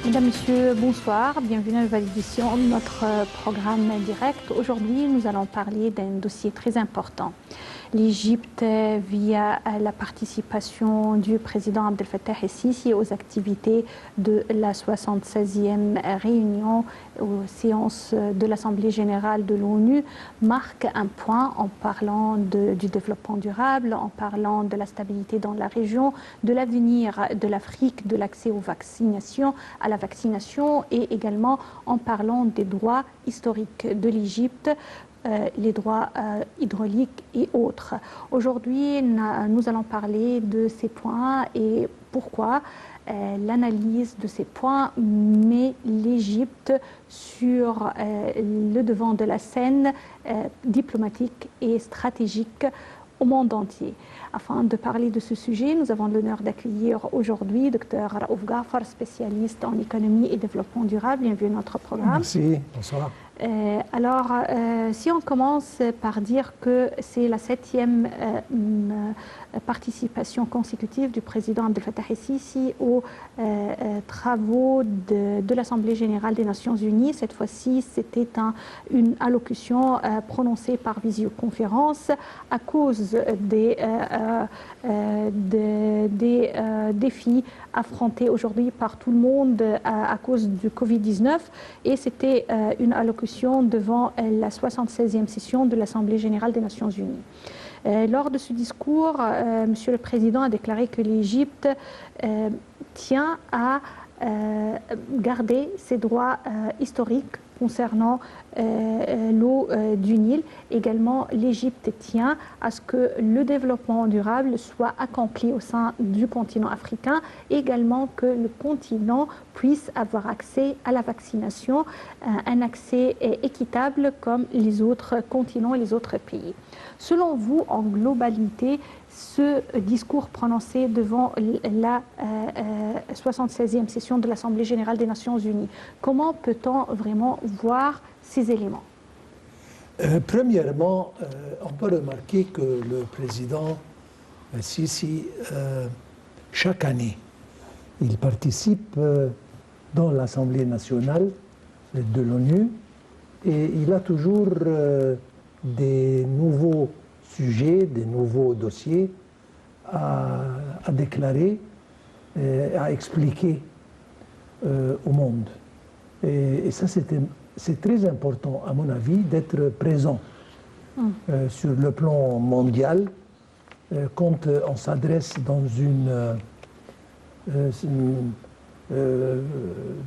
Mesdames, Messieurs, bonsoir. Bienvenue à une nouvelle édition de notre programme direct. Aujourd'hui, nous allons parler d'un dossier très important. L'Égypte, via la participation du président Abdel Fattah el-Sisi aux activités de la 76e réunion aux séances de l'Assemblée générale de l'ONU, marque un point en parlant du développement durable, en parlant de la stabilité dans la région, de l'avenir de l'Afrique, de l'accès à la vaccination et également en parlant des droits historiques de l'Égypte, les droits hydrauliques et autres. Aujourd'hui, nous allons parler de ces points et pourquoi l'analyse de ces points met l'Égypte sur le devant de la scène diplomatique et stratégique au monde entier. Afin de parler de ce sujet, nous avons l'honneur d'accueillir aujourd'hui Dr Raouf Ghaffar, spécialiste en économie et développement durable. Bienvenue à notre programme. Merci, bonsoir. Si on commence par dire que c'est la 7e participation consécutive du président Abdel Fattah el-Sisi aux travaux de l'Assemblée générale des Nations Unies. Cette fois-ci, c'était une allocution prononcée par visioconférence à cause des défis affrontés aujourd'hui par tout le monde à cause du Covid-19. Et c'était une allocution devant la 76e session de l'Assemblée générale des Nations Unies. Lors de ce discours, Monsieur le Président a déclaré que l'Égypte tient à garder ses droits historiques concernant l'eau du Nil. Également, l'Égypte tient à ce que le développement durable soit accompli au sein du continent africain, également que le continent puisse avoir accès à la vaccination, un accès équitable comme les autres continents et les autres pays. Selon vous, en globalité, ce discours prononcé devant la 76e session de l'Assemblée générale des Nations Unies, comment peut-on vraiment voir ces éléments? Premièrement, on peut remarquer que le président Sisi, chaque année, il participe dans l'Assemblée nationale de l'ONU et il a toujours des nouveaux sujets, des nouveaux dossiers à déclarer, à expliquer au monde. Et ça, c'est très important, à mon avis, d'être présent sur le plan mondial quand on s'adresse dans une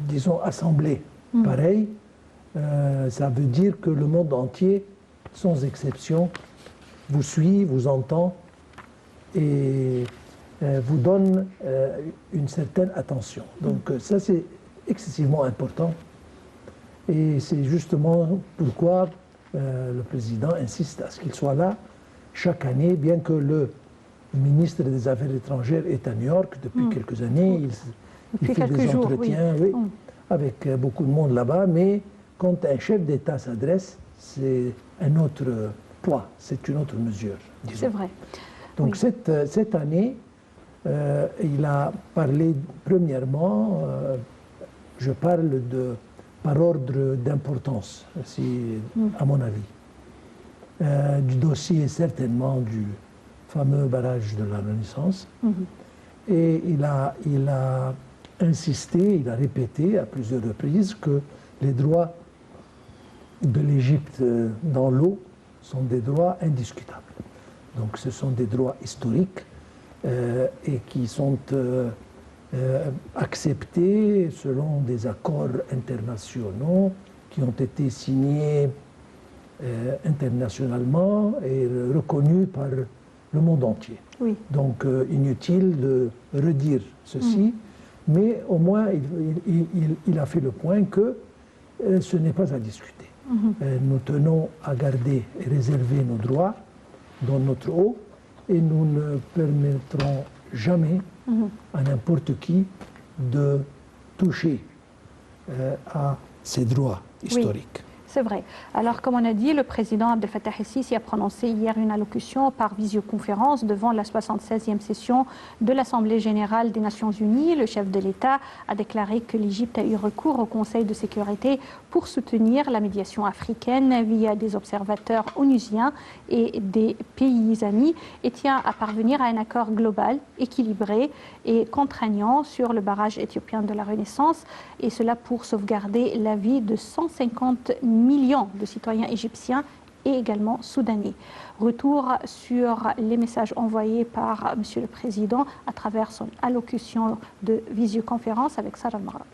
disons, assemblée pareille. Ça veut dire que le monde entier, sans exception, vous suit, vous entend et vous donne une certaine attention. Donc ça, c'est excessivement important. Et c'est justement pourquoi le président insiste à ce qu'il soit là chaque année, bien que le ministre des Affaires étrangères est à New York depuis quelques années. Il fait des entretiens avec beaucoup de monde là-bas, mais quand un chef d'État s'adresse, c'est un autre poids, c'est une autre mesure, disons. C'est vrai. Donc cette année, il a parlé premièrement, je parle par ordre d'importance, à mon avis, du dossier certainement du fameux barrage de la Renaissance. Et il a insisté, il a répété à plusieurs reprises que les droits de l'Égypte dans l'eau sont des droits indiscutables. Donc ce sont des droits historiques et qui sont acceptés selon des accords internationaux qui ont été signés internationalement et reconnus par le monde entier. Oui. Donc inutile de redire ceci, mais au moins il a fait le point que ce n'est pas à discuter. Nous tenons à garder et réserver nos droits dans notre eau et nous ne permettrons jamais à n'importe qui de toucher à ces droits historiques. Oui. C'est vrai. Alors, comme on a dit, le président Abdel Fattah el-Sisi a prononcé hier une allocution par visioconférence devant la 76e session de l'Assemblée générale des Nations unies. Le chef de l'État a déclaré que l'Égypte a eu recours au Conseil de sécurité pour soutenir la médiation africaine via des observateurs onusiens et des pays amis et tient à parvenir à un accord global, équilibré et contraignant sur le barrage éthiopien de la Renaissance, et cela pour sauvegarder la vie de 150 millions de citoyens égyptiens et également soudanais. Retour sur les messages envoyés par M. le Président à travers son allocution de visioconférence avec Sarah Al-Maghrabi.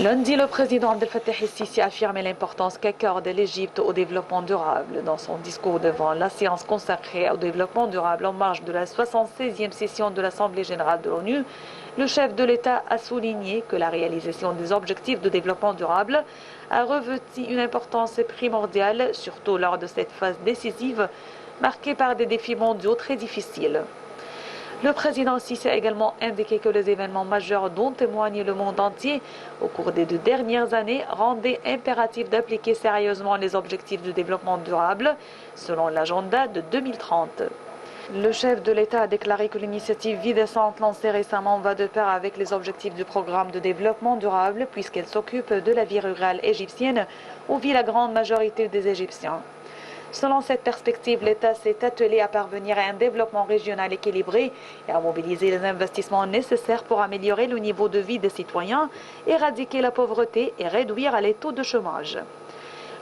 Lundi, le président Abdel Fattah el-Sisi a affirmé l'importance qu'accorde l'Égypte au développement durable. Dans son discours devant la séance consacrée au développement durable en marge de la 76e session de l'Assemblée générale de l'ONU, le chef de l'État a souligné que la réalisation des objectifs de développement durable a revêtu une importance primordiale, surtout lors de cette phase décisive marquée par des défis mondiaux très difficiles. Le président Sisi a également indiqué que les événements majeurs dont témoigne le monde entier au cours des 2 dernières années rendaient impératif d'appliquer sérieusement les objectifs de développement durable selon l'agenda de 2030. Le chef de l'État a déclaré que l'initiative Vie décente lancée récemment va de pair avec les objectifs du programme de développement durable puisqu'elle s'occupe de la vie rurale égyptienne où vit la grande majorité des Égyptiens. Selon cette perspective, l'État s'est attelé à parvenir à un développement régional équilibré et à mobiliser les investissements nécessaires pour améliorer le niveau de vie des citoyens, éradiquer la pauvreté et réduire les taux de chômage.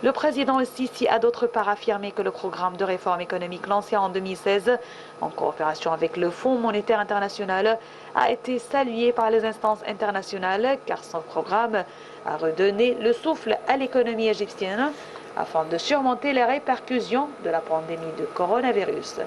Le président Sisi a d'autre part affirmé que le programme de réforme économique lancé en 2016, en coopération avec le Fonds monétaire international, a été salué par les instances internationales car son programme a redonné le souffle à l'économie égyptienne afin de surmonter les répercussions de la pandémie de coronavirus.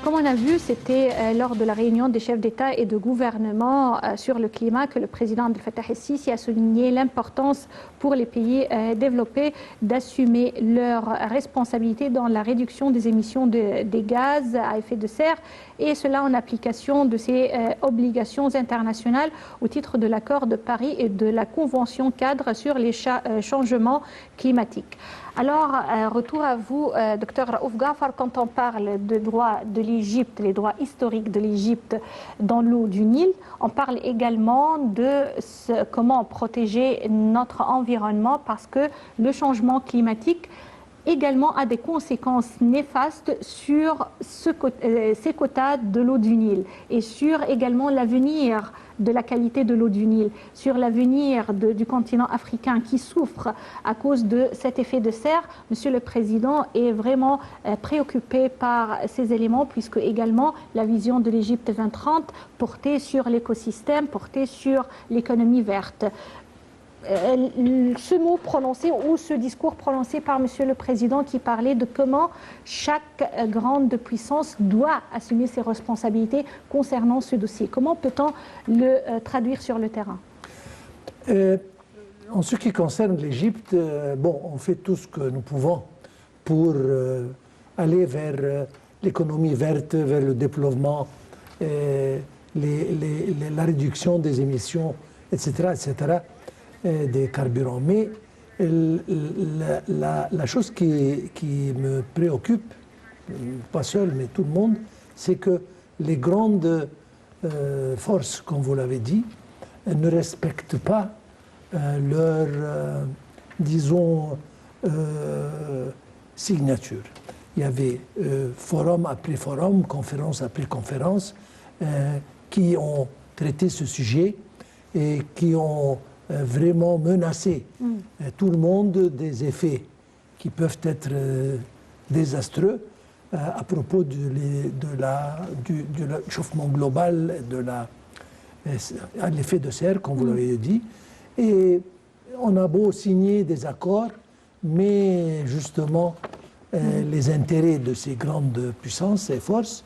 Comme on a vu, c'était lors de la réunion des chefs d'État et de gouvernement sur le climat que le président Abdel Fattah el-Sisi a souligné l'importance pour les pays développés d'assumer leurs responsabilités dans la réduction des émissions des gaz à effet de serre, et cela en application de ces obligations internationales au titre de l'accord de Paris et de la Convention cadre sur les changements climatiques. Alors, retour à vous, Dr Raouf Ghafar, quand on parle de droits de l'Égypte, les droits historiques de l'Égypte dans l'eau du Nil, on parle également de comment protéger notre environnement parce que le changement climatique également a des conséquences néfastes sur ces quotas de l'eau du Nil et sur également l'avenir de la qualité de l'eau du Nil, sur l'avenir du continent africain qui souffre à cause de cet effet de serre. Monsieur le Président est vraiment préoccupé par ces éléments puisque également la vision de l'Égypte 2030 portée sur l'écosystème, portée sur l'économie verte. Ce mot prononcé ou ce discours prononcé par Monsieur le Président qui parlait de comment chaque grande puissance doit assumer ses responsabilités concernant ce dossier. Comment peut-on le traduire sur le terrain? En ce qui concerne l'Égypte, bon, on fait tout ce que nous pouvons pour aller vers l'économie verte, vers le développement, la réduction des émissions, etc., etc., des carburants. Mais la chose qui me préoccupe, pas seul, mais tout le monde, c'est que les grandes forces, comme vous l'avez dit, ne respectent pas leur, disons, signatures. Il y avait forum après forum, conférence après conférence, qui ont traité ce sujet et qui ont vraiment menacé tout le monde des effets qui peuvent être désastreux à propos du réchauffement global, à l'effet de serre, comme vous l'avez dit. Et on a beau signer des accords, mais justement, les intérêts de ces grandes puissances et forces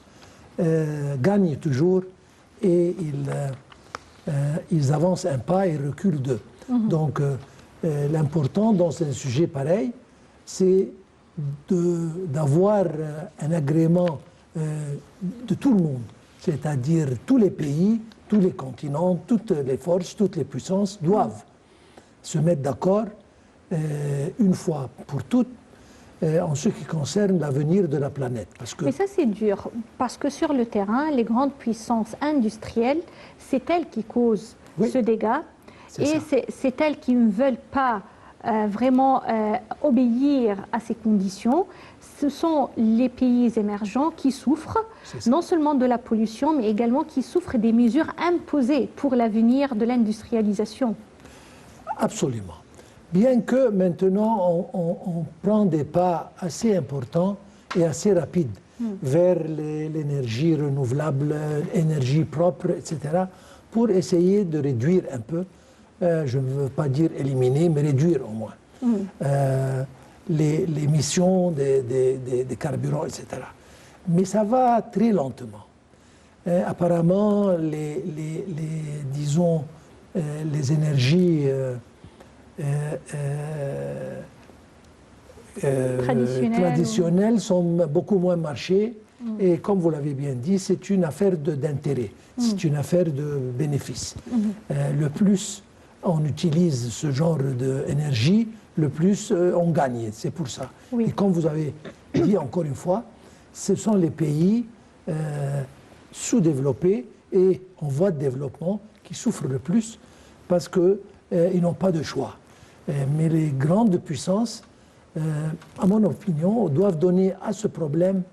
gagnent toujours et ils avancent un pas et reculent deux. Donc, l'important dans un sujet pareil, c'est d'avoir un agrément de tout le monde, c'est-à-dire tous les pays, tous les continents, toutes les forces, toutes les puissances doivent se mettre d'accord une fois pour toutes en ce qui concerne l'avenir de la planète. Mais ça, c'est dur, parce que sur le terrain, les grandes puissances industrielles, c'est elles qui causent ce dégât, et c'est elles qui ne veulent pas vraiment obéir à ces conditions. Ce sont les pays émergents qui souffrent, non seulement de la pollution, mais également qui souffrent des mesures imposées pour l'avenir de l'industrialisation. Absolument. Bien que maintenant on prend des pas assez importants et assez rapides vers l'énergie renouvelable, l'énergie propre, etc., pour essayer de réduire un peu, je ne veux pas dire éliminer, mais réduire au moins, l'émission des carburants, etc. Mais ça va très lentement. Apparemment, disons, les énergies traditionnelles sont beaucoup moins marchées et comme vous l'avez bien dit, c'est une affaire d'intérêt, c'est une affaire de bénéfice. Le plus on utilise ce genre d'énergie, le plus on gagne, c'est pour ça. Et comme vous avez dit encore une fois, ce sont les pays sous-développés et en voie de développement qui souffrent le plus parce qu'ils n'ont pas de choix. Mais les grandes puissances, à mon opinion, doivent donner à ce problème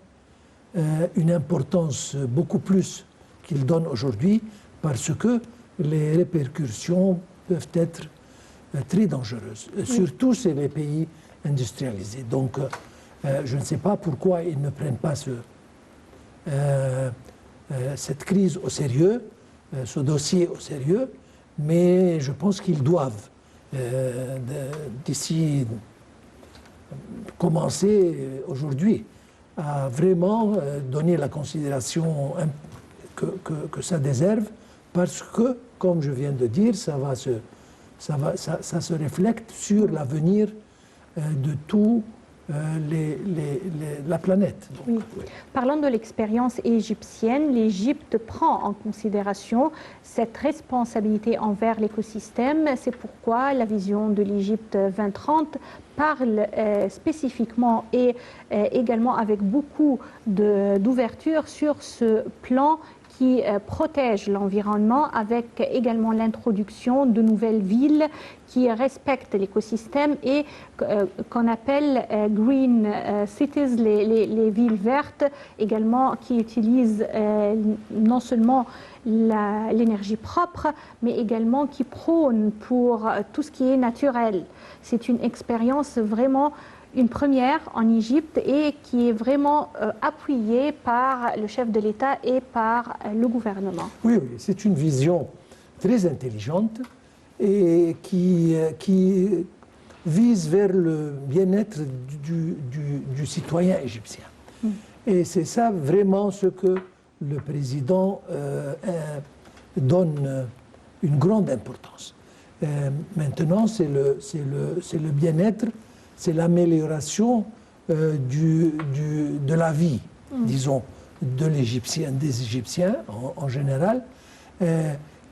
une importance beaucoup plus qu'ils donnent aujourd'hui parce que les répercussions peuvent être très dangereuses. Surtout chez les pays industrialisés. Donc, je ne sais pas pourquoi ils ne prennent pas cette crise au sérieux, ce dossier au sérieux, mais je pense qu'ils doivent d'ici commencer aujourd'hui à vraiment donner la considération que ça déserve parce que, comme je viens de dire, ça se reflète sur l'avenir de tout la planète. Donc, Parlant de l'expérience égyptienne, l'Égypte prend en considération cette responsabilité envers l'écosystème. C'est pourquoi la vision de l'Égypte 2030 parle spécifiquement et également avec beaucoup d'ouverture sur ce plan qui protège l'environnement avec également l'introduction de nouvelles villes qui respectent l'écosystème et qu'on appelle green cities, les villes vertes, également qui utilisent non seulement l'énergie propre, mais également qui prônent pour tout ce qui est naturel. C'est une expérience vraiment une première en Égypte et qui est vraiment appuyée par le chef de l'État et par le gouvernement. Oui, c'est une vision très intelligente et qui vise vers le bien-être du citoyen égyptien. Et c'est ça vraiment ce que le président donne une grande importance. Maintenant, c'est le bien-être, c'est l'amélioration de la vie, disons, des Égyptiens en général,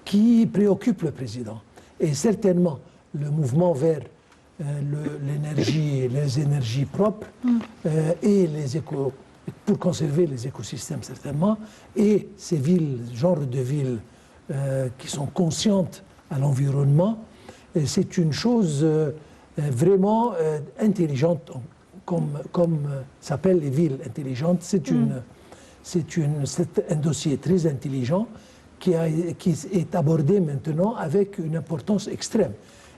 qui préoccupe le président. Et certainement, le mouvement vers les énergies propres et pour conserver les écosystèmes certainement, et ces villes, genre de villes qui sont conscientes à l'environnement, c'est une chose vraiment intelligente comme s'appellent les villes intelligentes, c'est un dossier très intelligent qui est abordé maintenant avec une importance extrême.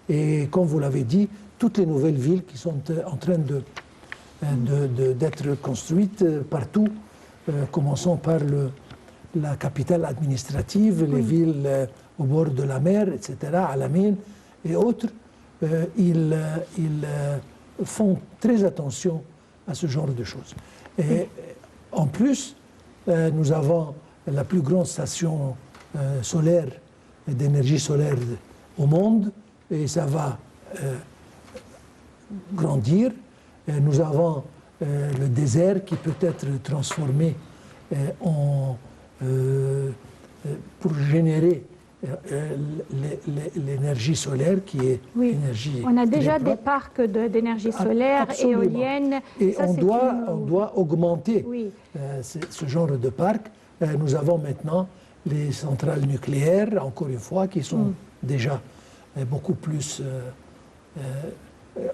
Et comme vous l'avez dit, toutes les nouvelles villes qui sont en train d'être construites partout, commençons par la capitale administrative, les villes au bord de la mer, etc., Alamine et autres, ils font très attention à ce genre de choses. Et en plus, nous avons la plus grande station solaire, d'énergie solaire au monde, et ça va grandir. Nous avons le désert qui peut être transformé pour générer l'énergie solaire qui est énergie. On a déjà des parcs d'énergie solaire, éolienne. Et ça, on doit augmenter ce genre de parc. Nous avons maintenant les centrales nucléaires, encore une fois, qui sont déjà beaucoup plus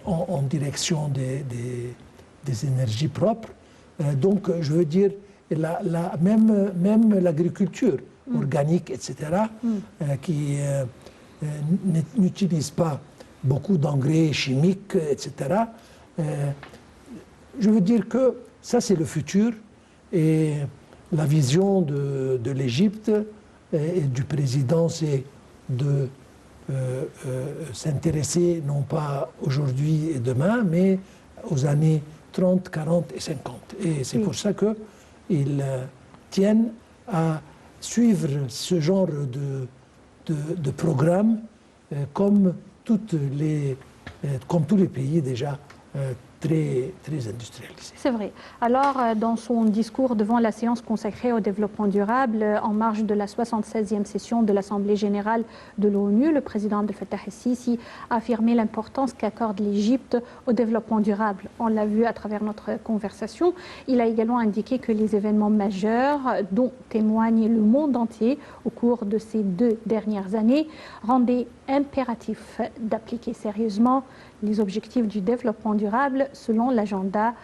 en direction des énergies propres. Donc, je veux dire, même l'agriculture organique, etc., qui n'utilise pas beaucoup d'engrais chimiques, etc. Je veux dire que ça, c'est le futur. Et la vision de l'Égypte et du président, c'est de s'intéresser non pas aujourd'hui et demain, mais aux années 30, 40 et 50. Et c'est pour ça qu'ils tiennent à suivre ce genre de programme comme tous les pays déjà très industrialisés. C'est vrai. Alors, dans son discours devant la séance consacrée au développement durable, en marge de la 76e session de l'Assemblée générale de l'ONU, le président Abdel Fattah el-Sisi a affirmé l'importance qu'accorde l'Égypte au développement durable. On l'a vu à travers notre conversation. Il a également indiqué que les événements majeurs dont témoigne le monde entier au cours de ces 2 dernières années rendaient impératif d'appliquer sérieusement les objectifs du développement durable selon l'agenda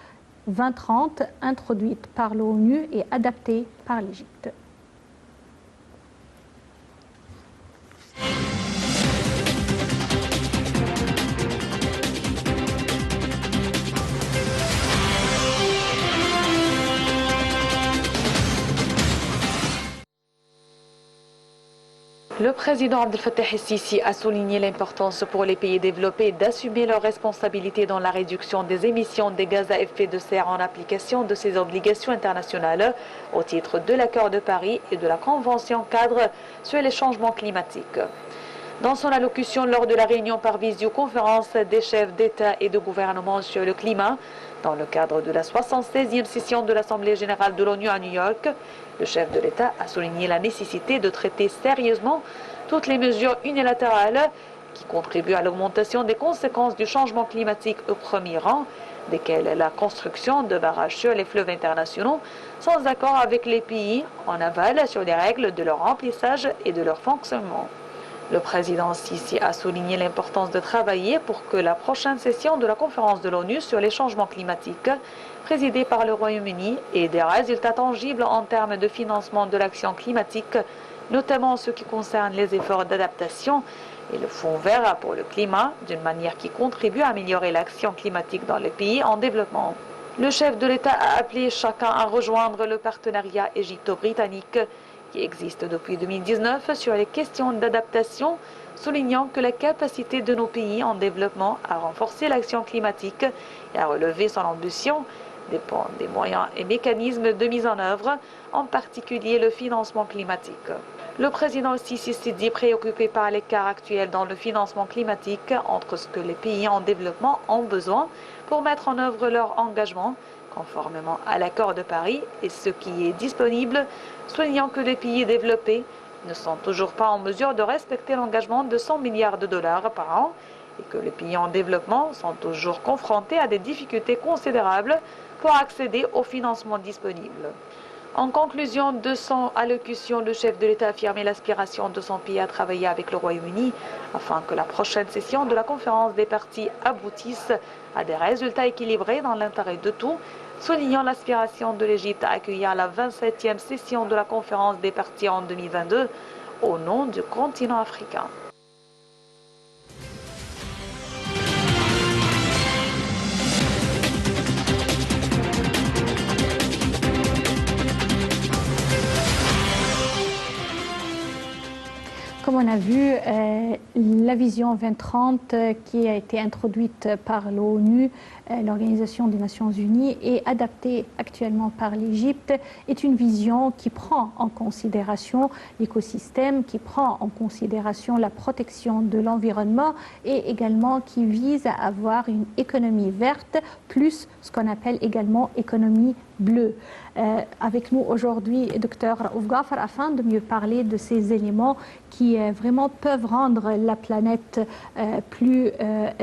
2030 introduite par l'ONU et adaptée par l'Égypte. Le président Abdel Fattah el-Sisi a souligné l'importance pour les pays développés d'assumer leurs responsabilités dans la réduction des émissions des gaz à effet de serre en application de ses obligations internationales au titre de l'accord de Paris et de la Convention cadre sur les changements climatiques. Dans son allocution lors de la réunion par visioconférence des chefs d'État et de gouvernement sur le climat, dans le cadre de la 76e session de l'Assemblée générale de l'ONU à New York, le chef de l'État a souligné la nécessité de traiter sérieusement toutes les mesures unilatérales qui contribuent à l'augmentation des conséquences du changement climatique au premier rang, desquelles la construction de barrages sur les fleuves internationaux sans accord avec les pays en aval sur les règles de leur remplissage et de leur fonctionnement. Le président Sisi a souligné l'importance de travailler pour que la prochaine session de la conférence de l'ONU sur les changements climatiques, présidée par le Royaume-Uni, ait des résultats tangibles en termes de financement de l'action climatique, notamment en ce qui concerne les efforts d'adaptation et le Fonds vert pour le climat, d'une manière qui contribue à améliorer l'action climatique dans les pays en développement. Le chef de l'État a appelé chacun à rejoindre le partenariat égypto-britannique qui existe depuis 2019 sur les questions d'adaptation, soulignant que la capacité de nos pays en développement à renforcer l'action climatique et à relever son ambition dépend des moyens et mécanismes de mise en œuvre, en particulier le financement climatique. Le président Sisi s'est dit préoccupé par l'écart actuel dans le financement climatique entre ce que les pays en développement ont besoin pour mettre en œuvre leur engagement, conformément à l'accord de Paris, et ce qui est disponible, soulignant que les pays développés ne sont toujours pas en mesure de respecter l'engagement de 100 milliards de dollars par an et que les pays en développement sont toujours confrontés à des difficultés considérables pour accéder aux financements disponibles. En conclusion de son allocution, le chef de l'État a affirmé l'aspiration de son pays à travailler avec le Royaume-Uni afin que la prochaine session de la conférence des partis aboutisse à des résultats équilibrés dans l'intérêt de tous, soulignant l'aspiration de l'Égypte à accueillir la 27e session de la conférence des partis en 2022 au nom du continent africain. Comme on a vu, la vision 2030 qui a été introduite par l'ONU, l'Organisation des Nations Unies, et adaptée actuellement par l'Égypte, est une vision qui prend en considération l'écosystème, qui prend en considération la protection de l'environnement et également qui vise à avoir une économie verte, plus ce qu'on appelle également économie bleue. Avec nous aujourd'hui, Dr Raouf Ghaffar, afin de mieux parler de ces éléments qui vraiment peuvent rendre la planète plus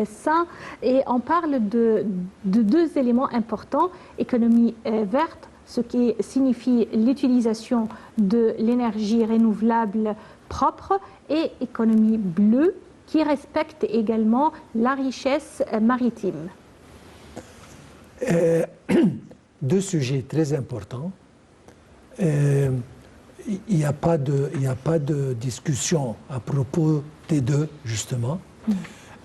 saine. Et on parle de deux éléments importants: économie verte, ce qui signifie l'utilisation de l'énergie renouvelable propre, et économie bleue, qui respecte également la richesse maritime. Deux sujets très importants. Il n'y a pas de discussion à propos des deux, justement.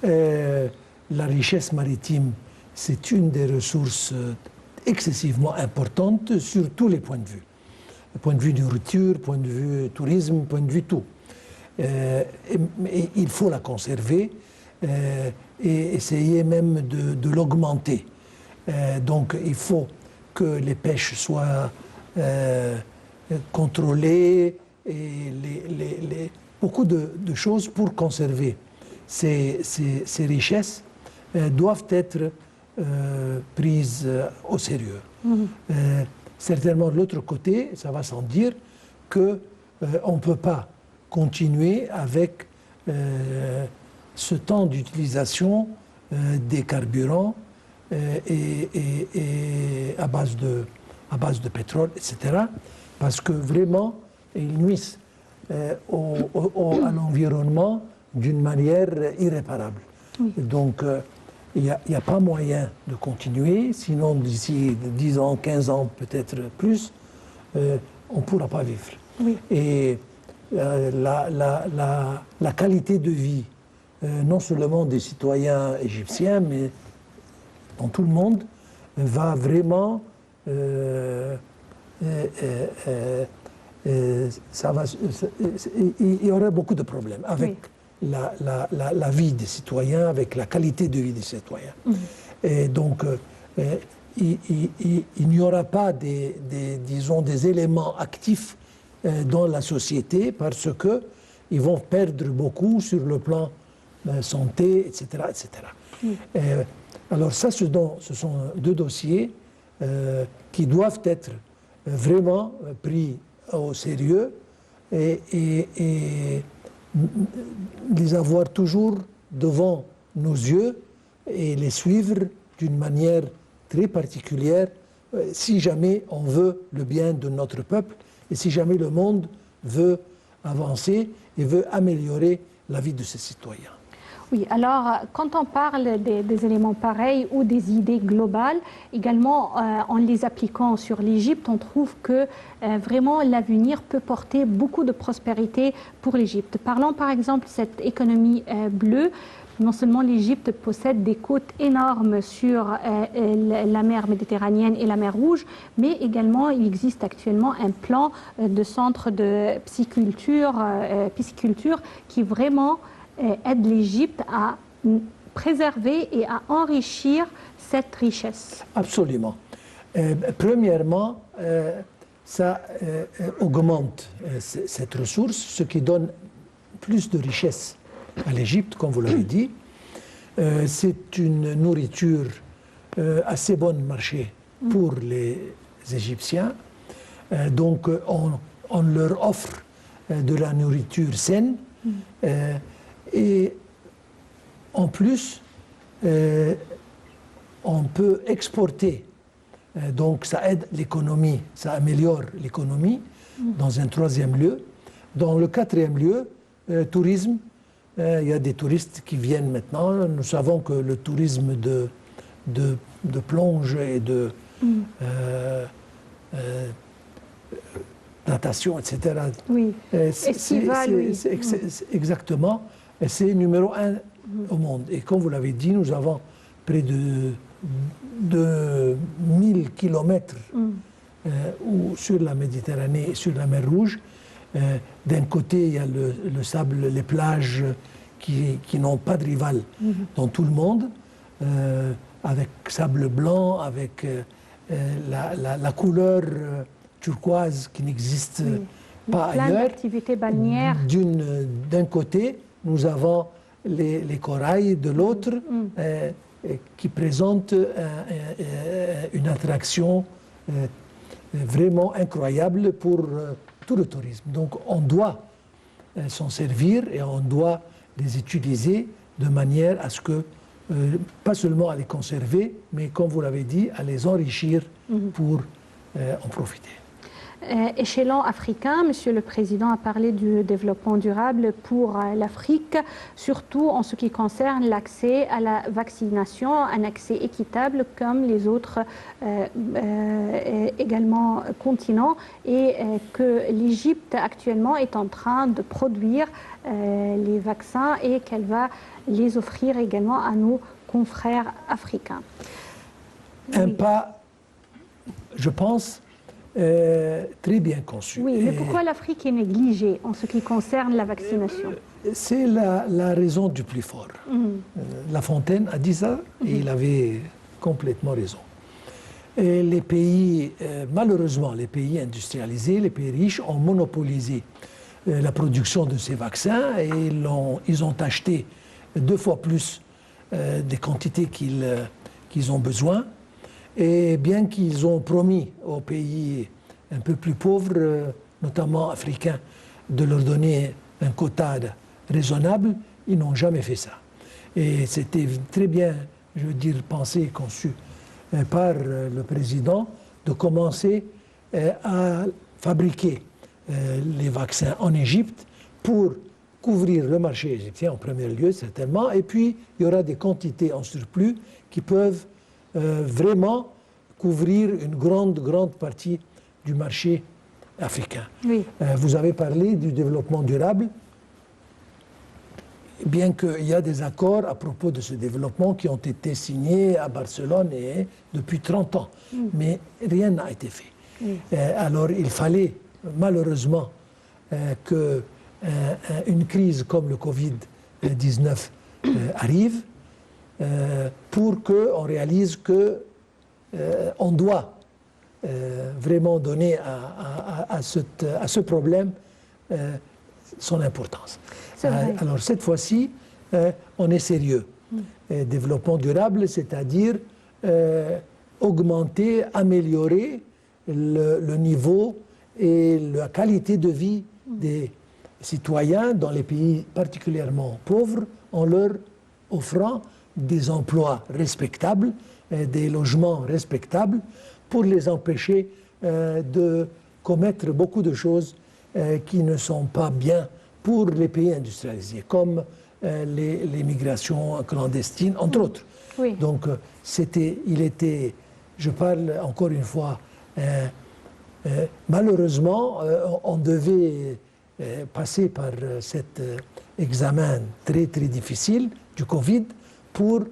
La richesse maritime, c'est une des ressources excessivement importantes sur tous les points de vue. Point de vue nourriture, point de vue tourisme, point de vue tout. Et il faut la conserver et essayer même de l'augmenter. Donc il faut que les pêches soient contrôlées et beaucoup de choses pour conserver ces richesses doivent être prises au sérieux. Certainement de l'autre côté, ça va sans dire qu'on ne peut pas continuer avec ce temps d'utilisation des carburants et à base de pétrole, etc. Parce que vraiment, ils nuisent à l'environnement d'une manière irréparable. Oui. Donc, il n'y a pas moyen de continuer, sinon d'ici 10 ans, 15 ans, peut-être plus, on ne pourra pas vivre. Oui. Et la qualité de vie, non seulement des citoyens égyptiens, mais dans tout le monde, va vraiment... il y aurait beaucoup de problèmes avec la vie des citoyens, avec la qualité de vie des citoyens. Et donc, il n'y aura pas disons, des éléments actifs dans la société parce qu'ils vont perdre beaucoup sur le plan santé, etc. etc. Alors ça, ce sont deux dossiers qui doivent être vraiment pris au sérieux et les avoir toujours devant nos yeux et les suivre d'une manière très particulière si jamais on veut le bien de notre peuple et si jamais le monde veut avancer et veut améliorer la vie de ses citoyens. Oui, alors quand on parle des éléments pareils ou des idées globales, également en les appliquant sur l'Égypte, on trouve que vraiment l'avenir peut porter beaucoup de prospérité pour l'Égypte. Parlons par exemple de cette économie bleue. Non seulement l'Égypte possède des côtes énormes sur la mer Méditerranéenne et la mer Rouge, mais également il existe actuellement un plan de centre de pisciculture qui vraiment aide l'Égypte à préserver et à enrichir cette richesse. Absolument. Premièrement, ça augmente cette ressource, ce qui donne plus de richesse à l'Égypte, comme vous l'avez dit. C'est une nourriture assez bon marché pour les Égyptiens. Donc, on leur offre de la nourriture saine. Et en plus, on peut exporter Donc ça aide l'économie, ça améliore l'économie dans un troisième lieu. Dans le quatrième lieu, tourisme. Il y a des touristes qui viennent maintenant. Nous savons que le tourisme de plonge et de natation, etc. Oui. Exactement. C'est numéro 1 au monde. Et comme vous l'avez dit, nous avons près de 1000 kilomètres sur la Méditerranée et sur la mer Rouge. D'un côté, il y a le sable, les plages qui n'ont pas de rival dans tout le monde, avec sable blanc, avec la couleur turquoise qui n'existe pas plein ailleurs. d'activités balnéaires. D'un côté, nous avons les corails, de l'autre, qui présentent une attraction vraiment incroyable pour tout le tourisme. Donc on doit s'en servir et on doit les utiliser de manière à ce que, pas seulement à les conserver, mais comme vous l'avez dit, à les enrichir pour en profiter. Échelon africain, Monsieur le Président a parlé du développement durable pour l'Afrique, surtout en ce qui concerne l'accès à la vaccination, un accès équitable comme les autres également continents, et que l'Égypte actuellement est en train de produire les vaccins et qu'elle va les offrir également à nos confrères africains. Un pas, je pense, très bien conçu. Oui, mais pourquoi l'Afrique est négligée en ce qui concerne la vaccination? C'est la raison du plus fort. La Fontaine a dit ça et il avait complètement raison. Et les pays, malheureusement, les pays industrialisés, les pays riches ont monopolisé la production de ces vaccins et ils ont acheté 2 fois plus des quantités qu'ils ont besoin. Et bien qu'ils ont promis aux pays un peu plus pauvres, notamment africains, de leur donner un quota raisonnable, ils n'ont jamais fait ça. Et c'était très bien, je veux dire, pensé et conçu par le président de commencer à fabriquer les vaccins en Égypte pour couvrir le marché égyptien en premier lieu, certainement, et puis il y aura des quantités en surplus qui peuvent vraiment couvrir une grande partie du marché africain. Oui. Vous avez parlé du développement durable, bien qu'il y a des accords à propos de ce développement qui ont été signés à Barcelone depuis 30 ans, mais rien n'a été fait. Alors il fallait malheureusement qu'une crise comme le Covid-19 arrive pour qu'on réalise qu'on doit vraiment donner à ce problème son importance. Alors cette fois-ci, on est sérieux. Développement durable, c'est-à-dire augmenter, améliorer le niveau et la qualité de vie des citoyens dans les pays particulièrement pauvres en leur offrant des emplois respectables, des logements respectables pour les empêcher de commettre beaucoup de choses qui ne sont pas bien pour les pays industrialisés, comme les migrations clandestines, entre autres. Oui. Donc, je parle encore une fois, malheureusement, on devait passer par cet examen très difficile du Covid pour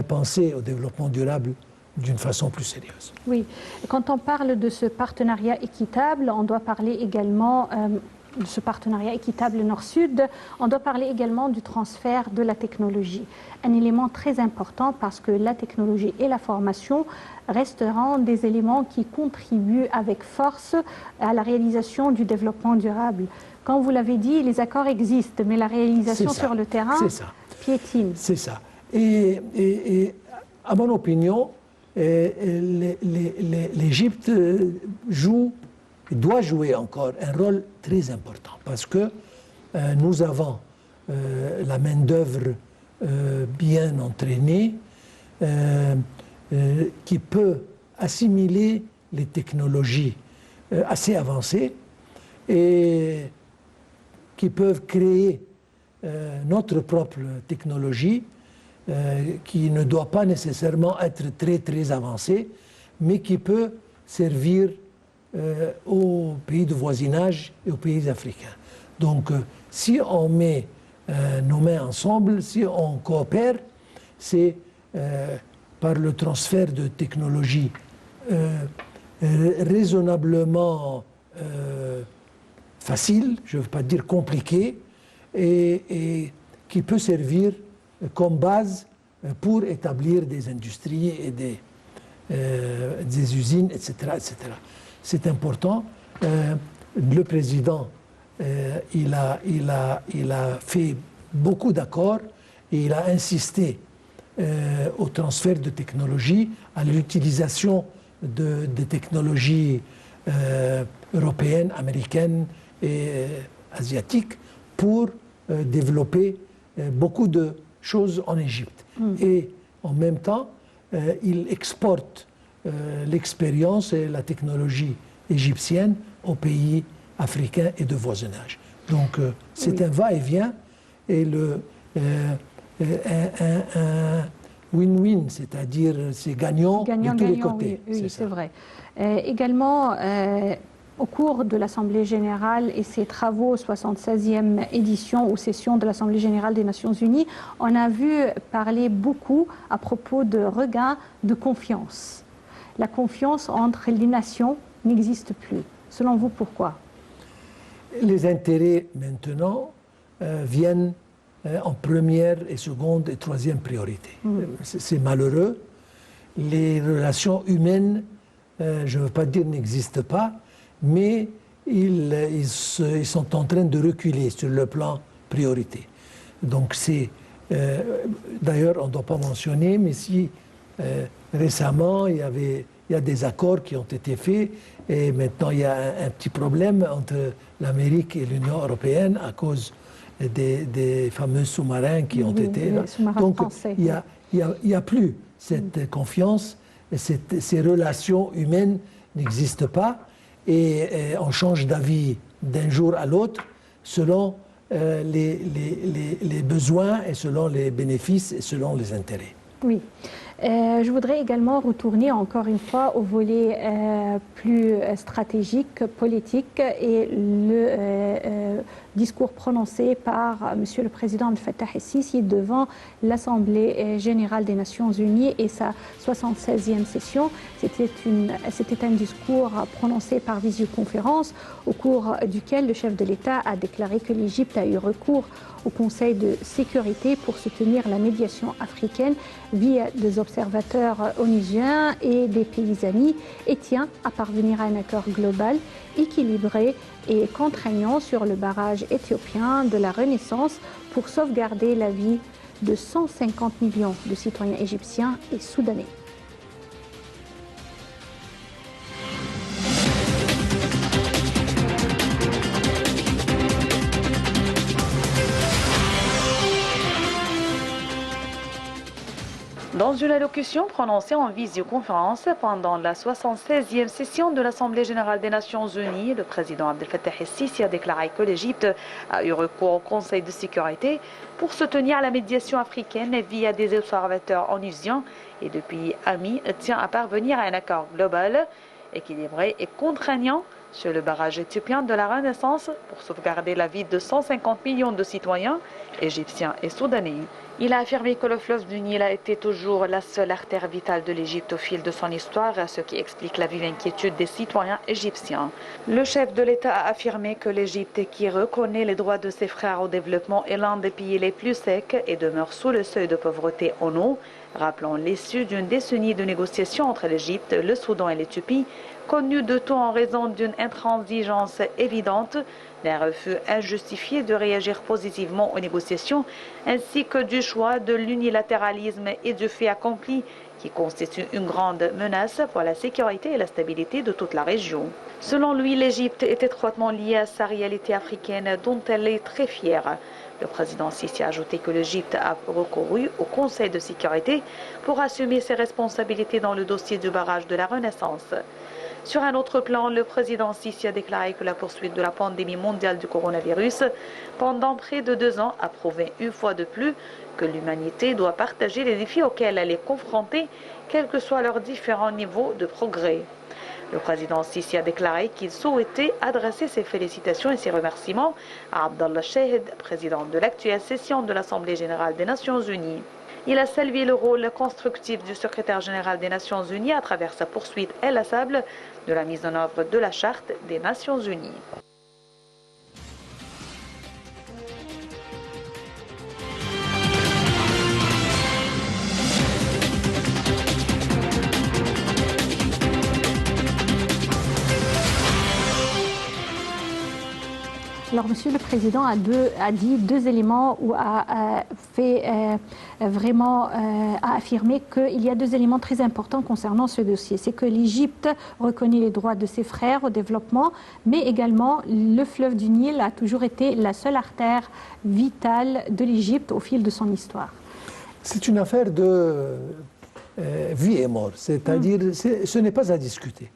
penser au développement durable d'une façon plus sérieuse. Oui. Quand on parle de ce partenariat équitable, on doit parler également de ce partenariat équitable Nord-Sud, on doit parler également du transfert de la technologie. Un élément très important parce que la technologie et la formation resteront des éléments qui contribuent avec force à la réalisation du développement durable. Comme vous l'avez dit, les accords existent, mais la réalisation sur le terrain piétine. C'est ça. Et à mon opinion, l'Égypte doit jouer encore un rôle très important parce que nous avons la main-d'œuvre bien entraînée qui peut assimiler les technologies assez avancées et qui peuvent créer notre propre technologie qui ne doit pas nécessairement être très avancée, mais qui peut servir aux pays de voisinage et aux pays africains. Donc, si on met nos mains ensemble, si on coopère, c'est par le transfert de technologies raisonnablement facile, je ne veux pas dire compliqué, et qui peut servir comme base pour établir des industries et des usines, etc. etc. C'est important. Le président, il a fait beaucoup d'accords et il a insisté au transfert de technologies, à l'utilisation des technologies européennes, américaines et asiatiques pour développer beaucoup de choses en Égypte. Et en même temps, il exporte l'expérience et la technologie égyptienne aux pays africains et de voisinage. Donc c'est un va-et-vient et un win-win, c'est-à-dire c'est gagnant de tous les côtés. Oui, c'est vrai. Également, au cours de l'Assemblée générale et ses travaux, 76e édition ou session de l'Assemblée générale des Nations unies, on a vu parler beaucoup à propos de regain de confiance. La confiance entre les nations n'existe plus. Selon vous, pourquoi? Les intérêts maintenant viennent en première et seconde et troisième priorité. C'est malheureux. Les relations humaines, je ne veux pas dire n'existent pas, mais ils sont en train de reculer sur le plan priorité. Donc c'est, d'ailleurs on ne doit pas mentionner, mais si récemment il y a des accords qui ont été faits et maintenant il y a un petit problème entre l'Amérique et l'Union européenne à cause des fameux sous-marins qui ont été là. Donc il n'y a plus cette confiance, ces relations humaines n'existent pas. Et on change d'avis d'un jour à l'autre selon les besoins et selon les bénéfices et selon les intérêts. Oui. Je voudrais également retourner encore une fois au volet plus stratégique, politique et le discours prononcé par Monsieur le Président Abdel Fattah el-Sisi devant l'Assemblée générale des Nations unies et sa 76e session. C'était un discours prononcé par visioconférence au cours duquel le chef de l'État a déclaré que l'Égypte a eu recours au Conseil de sécurité pour soutenir la médiation africaine via des observateurs onusiens et des pays amis et tient à parvenir à un accord global, équilibré et contraignant sur le barrage éthiopien de la Renaissance pour sauvegarder la vie de 150 millions de citoyens égyptiens et soudanais. Dans une allocution prononcée en visioconférence pendant la 76e session de l'Assemblée générale des Nations unies, le président Abdel Fattah el-Sisi a déclaré que l'Égypte a eu recours au Conseil de sécurité pour soutenir la médiation africaine via des observateurs onusiens et depuis amis tient à parvenir à un accord global, équilibré et contraignant sur le barrage éthiopien de la Renaissance pour sauvegarder la vie de 150 millions de citoyens égyptiens et soudanais. Il a affirmé que le fleuve du Nil a été toujours la seule artère vitale de l'Égypte au fil de son histoire, ce qui explique la vive inquiétude des citoyens égyptiens. Le chef de l'État a affirmé que l'Égypte, qui reconnaît les droits de ses frères au développement, est l'un des pays les plus secs et demeure sous le seuil de pauvreté en eau, rappelant l'issue d'une décennie de négociations entre l'Égypte, le Soudan et l'Éthiopie, connue de tout en raison d'une intransigeance évidente d'un refus injustifié de réagir positivement aux négociations, ainsi que du choix de l'unilatéralisme et du fait accompli qui constitue une grande menace pour la sécurité et la stabilité de toute la région. Selon lui, l'Égypte est étroitement liée à sa réalité africaine dont elle est très fière. Le président Sisi a ajouté que l'Égypte a recouru au Conseil de sécurité pour assumer ses responsabilités dans le dossier du barrage de la Renaissance. Sur un autre plan, le président Sisi a déclaré que la poursuite de la pandémie mondiale du coronavirus pendant près de 2 ans a prouvé une fois de plus que l'humanité doit partager les défis auxquels elle est confrontée, quels que soient leurs différents niveaux de progrès. Le président Sisi a déclaré qu'il souhaitait adresser ses félicitations et ses remerciements à Abdallah Chahed, président de l'actuelle session de l'Assemblée générale des Nations unies. Il a salué le rôle constructif du secrétaire général des Nations unies à travers sa poursuite inlassable de la mise en œuvre de la Charte des Nations unies. Alors, Monsieur le Président a dit 2 éléments ou a affirmé qu'il y a 2 éléments très importants concernant ce dossier. C'est que l'Égypte reconnaît les droits de ses frères au développement, mais également le fleuve du Nil a toujours été la seule artère vitale de l'Égypte au fil de son histoire. C'est une affaire de vie et mort, c'est-à-dire ce n'est pas à discuter.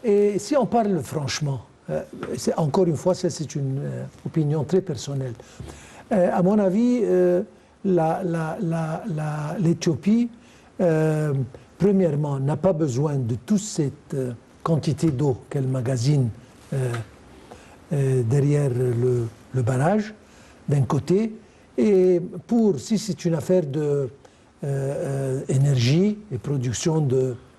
Et si on parle franchement, encore une fois, c'est une opinion très personnelle. À mon avis, l'Éthiopie, premièrement, n'a pas besoin de toute cette quantité d'eau qu'elle magasine derrière le barrage, d'un côté. Et si c'est une affaire d'énergie et production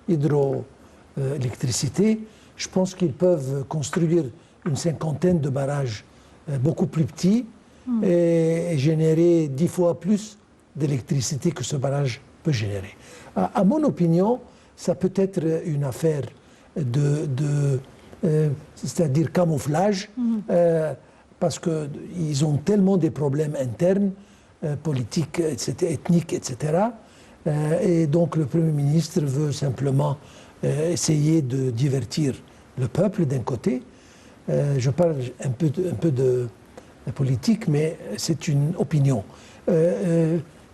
d'hydroélectricité, je pense qu'ils peuvent construire une 50aine de barrages beaucoup plus petits et générer 10 fois plus d'électricité que ce barrage peut générer. À mon opinion, ça peut être une affaire c'est-à-dire camouflage, parce qu'ils ont tellement des problèmes internes, politiques, ethniques, etc. Et donc le Premier ministre veut simplement essayer de divertir le peuple d'un côté. Je parle un peu de politique, mais c'est une opinion.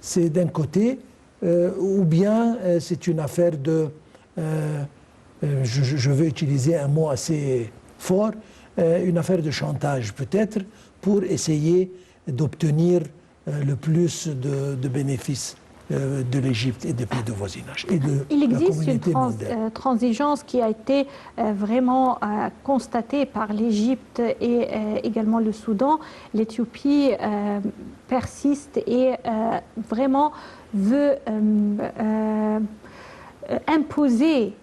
C'est d'un côté, ou bien c'est une affaire je veux utiliser un mot assez fort, une affaire de chantage peut-être, pour essayer d'obtenir le plus de bénéfices de l'Égypte et des pays de voisinage. Il existe une transigence qui a été vraiment constatée par l'Égypte et également le Soudan. L'Éthiopie persiste et vraiment veut imposer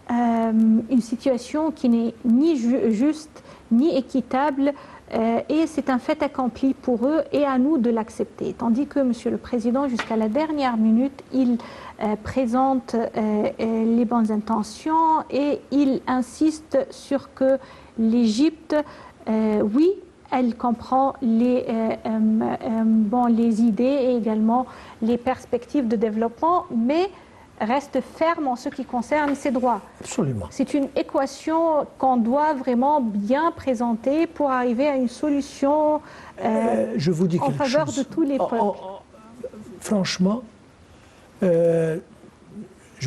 une situation qui n'est ni juste ni équitable. Et c'est un fait accompli pour eux et à nous de l'accepter. Tandis que Monsieur le Président, jusqu'à la dernière minute, il présente les bonnes intentions et il insiste sur que l'Égypte, oui, elle comprend les idées et également les perspectives de développement, mais reste ferme en ce qui concerne ses droits. Absolument. C'est une équation qu'on doit vraiment bien présenter pour arriver à une solution je vous dis en faveur de tous les peuples. Franchement, je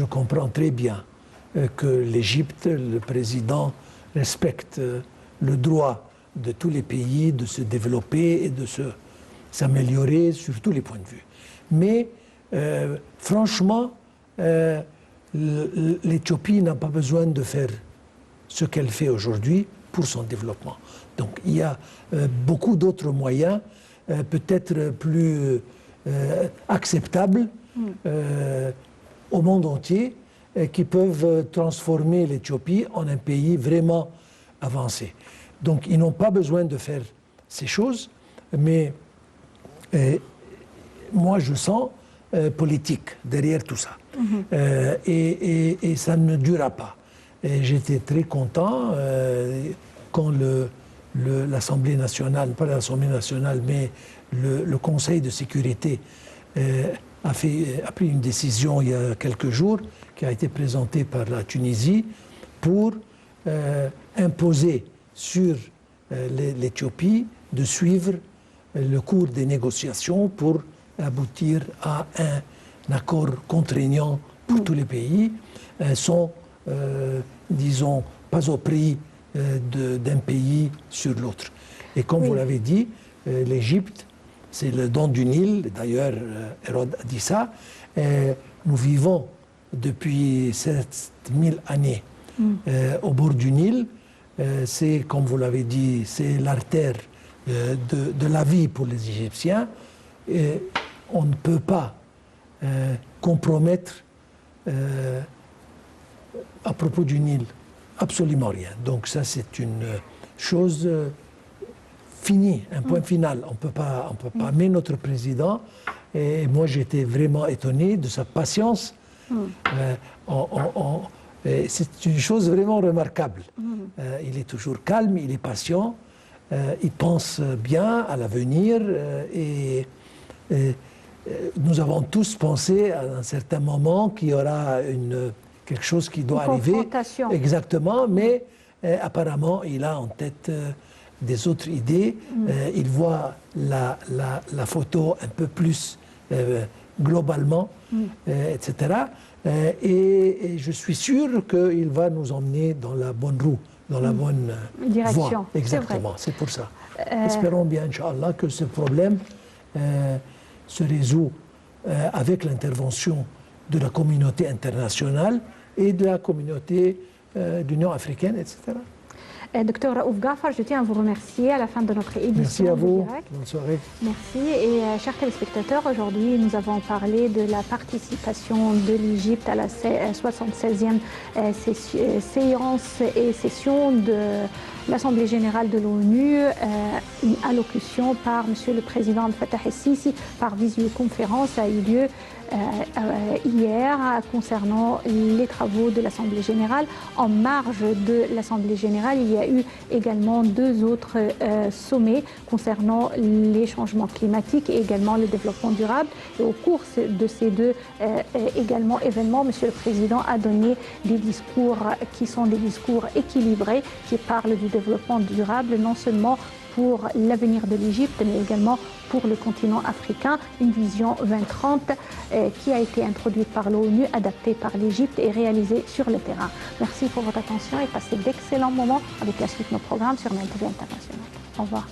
comprends très bien que l'Égypte, le président, respecte le droit de tous les pays de se développer et de s'améliorer sur tous les points de vue. Mais franchement, l'Éthiopie n'a pas besoin de faire ce qu'elle fait aujourd'hui pour son développement. Donc il y a beaucoup d'autres moyens, peut-être plus acceptables au monde entier, qui peuvent transformer l'Éthiopie en un pays vraiment avancé. Donc ils n'ont pas besoin de faire ces choses, mais moi je sens politique derrière tout ça. Et ça ne durera pas. J'étais très content quand le l'Assemblée nationale, pas l'Assemblée nationale, mais le Conseil de sécurité a pris une décision il y a quelques jours qui a été présentée par la Tunisie pour imposer sur l'Éthiopie de suivre le cours des négociations pour aboutir à un accord contraignant pour tous les pays, sans, disons, pas au prix d'un pays sur l'autre. Et comme vous l'avez dit, l'Égypte, c'est le don du Nil, d'ailleurs Hérode a dit ça, nous vivons depuis 7000 années au bord du Nil, c'est, comme vous l'avez dit, c'est l'artère de la vie pour les Égyptiens, et on ne peut pas compromettre à propos du Nil absolument rien. Donc ça c'est une chose finie, un point final. On peut pas. Mais notre président, et moi j'étais vraiment étonné de sa patience. C'est une chose vraiment remarquable. Il est toujours calme, il est patient, il pense bien à l'avenir et nous avons tous pensé à un certain moment qu'il y aura quelque chose qui doit arriver. Exactement, mais apparemment il a en tête des autres idées. Il voit la photo un peu plus globalement, etc. Et je suis sûr qu'il va nous emmener dans la bonne roue, dans la bonne direction. Voie. Exactement, c'est pour ça. Espérons bien, Inch'Allah, que ce problème se résout avec l'intervention de la communauté internationale et de la communauté de l'Union africaine, etc. Docteur Raouf Ghaffar, je tiens à vous remercier à la fin de notre édition. Merci à vous. Bonne soirée. Merci. Et chers téléspectateurs, aujourd'hui, nous avons parlé de la participation de l'Égypte à la 76e séance et session de l'Assemblée générale de l'ONU, une allocution par Monsieur le Président Fattah el-Sisi par visioconférence a eu lieu hier concernant les travaux de l'Assemblée générale. En marge de l'Assemblée générale, il y a eu également deux autres sommets concernant les changements climatiques et également le développement durable. Et au cours de ces deux également événements, Monsieur le Président a donné des discours qui sont des discours équilibrés, qui parlent du développement durable, non seulement pour l'avenir de l'Égypte, mais également pour le continent africain, une vision 2030 qui a été introduite par l'ONU, adaptée par l'Égypte et réalisée sur le terrain. Merci pour votre attention et passez d'excellents moments avec la suite de nos programmes sur NTV International. Au revoir.